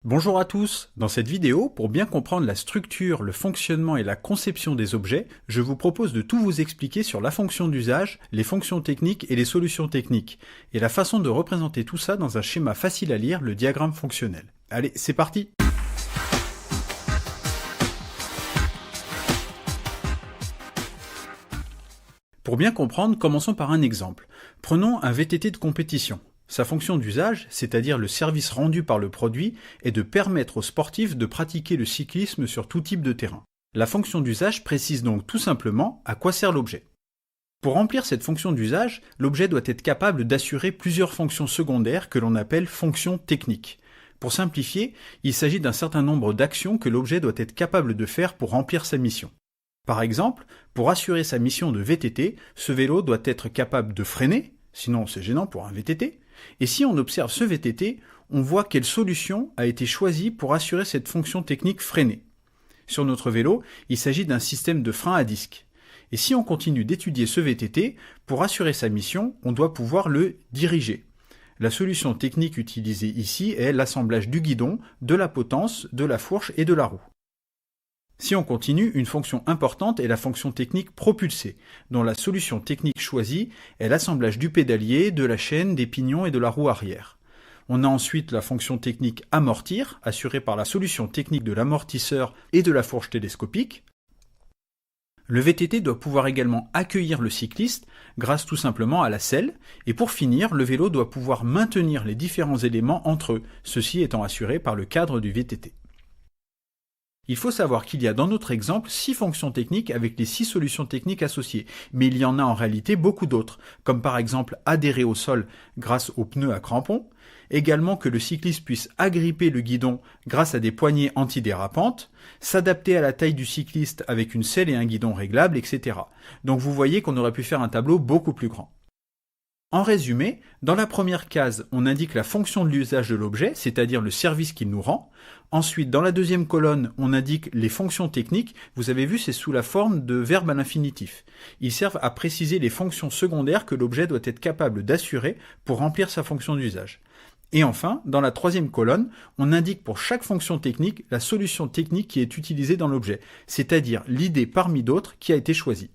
Bonjour à tous. Dans cette vidéo, pour bien comprendre la structure, le fonctionnement et la conception des objets, je vous propose de tout vous expliquer sur la fonction d'usage, les fonctions techniques et les solutions techniques, et la façon de représenter tout ça dans un schéma facile à lire, le diagramme fonctionnel. Allez, c'est parti! Pour bien comprendre, commençons par un exemple. Prenons un VTT de compétition. Sa fonction d'usage, c'est-à-dire le service rendu par le produit, est de permettre aux sportifs de pratiquer le cyclisme sur tout type de terrain. La fonction d'usage précise donc tout simplement à quoi sert l'objet. Pour remplir cette fonction d'usage, l'objet doit être capable d'assurer plusieurs fonctions secondaires que l'on appelle fonctions techniques. Pour simplifier, il s'agit d'un certain nombre d'actions que l'objet doit être capable de faire pour remplir sa mission. Par exemple, pour assurer sa mission de VTT, ce vélo doit être capable de freiner, sinon c'est gênant pour un VTT, et si on observe ce VTT, on voit quelle solution a été choisie pour assurer cette fonction technique freiner. Sur notre vélo, il s'agit d'un système de frein à disque. Et si on continue d'étudier ce VTT, pour assurer sa mission, on doit pouvoir le diriger. La solution technique utilisée ici est l'assemblage du guidon, de la potence, de la fourche et de la roue. Si on continue, une fonction importante est la fonction technique propulsée, dont la solution technique choisie est l'assemblage du pédalier, de la chaîne, des pignons et de la roue arrière. On a ensuite la fonction technique amortir, assurée par la solution technique de l'amortisseur et de la fourche télescopique. Le VTT doit pouvoir également accueillir le cycliste grâce tout simplement à la selle, et pour finir, le vélo doit pouvoir maintenir les différents éléments entre eux, ceci étant assuré par le cadre du VTT. Il faut savoir qu'il y a dans notre exemple 6 fonctions techniques avec les 6 solutions techniques associées, mais il y en a en réalité beaucoup d'autres, comme par exemple adhérer au sol grâce aux pneus à crampons, également que le cycliste puisse agripper le guidon grâce à des poignées antidérapantes, s'adapter à la taille du cycliste avec une selle et un guidon réglable, etc. Donc vous voyez qu'on aurait pu faire un tableau beaucoup plus grand. En résumé, dans la première case, on indique la fonction de l'usage de l'objet, c'est-à-dire le service qu'il nous rend. Ensuite, dans la deuxième colonne, on indique les fonctions techniques. Vous avez vu, c'est sous la forme de verbes à l'infinitif. Ils servent à préciser les fonctions secondaires que l'objet doit être capable d'assurer pour remplir sa fonction d'usage. Et enfin, dans la troisième colonne, on indique pour chaque fonction technique la solution technique qui est utilisée dans l'objet, c'est-à-dire l'idée parmi d'autres qui a été choisie.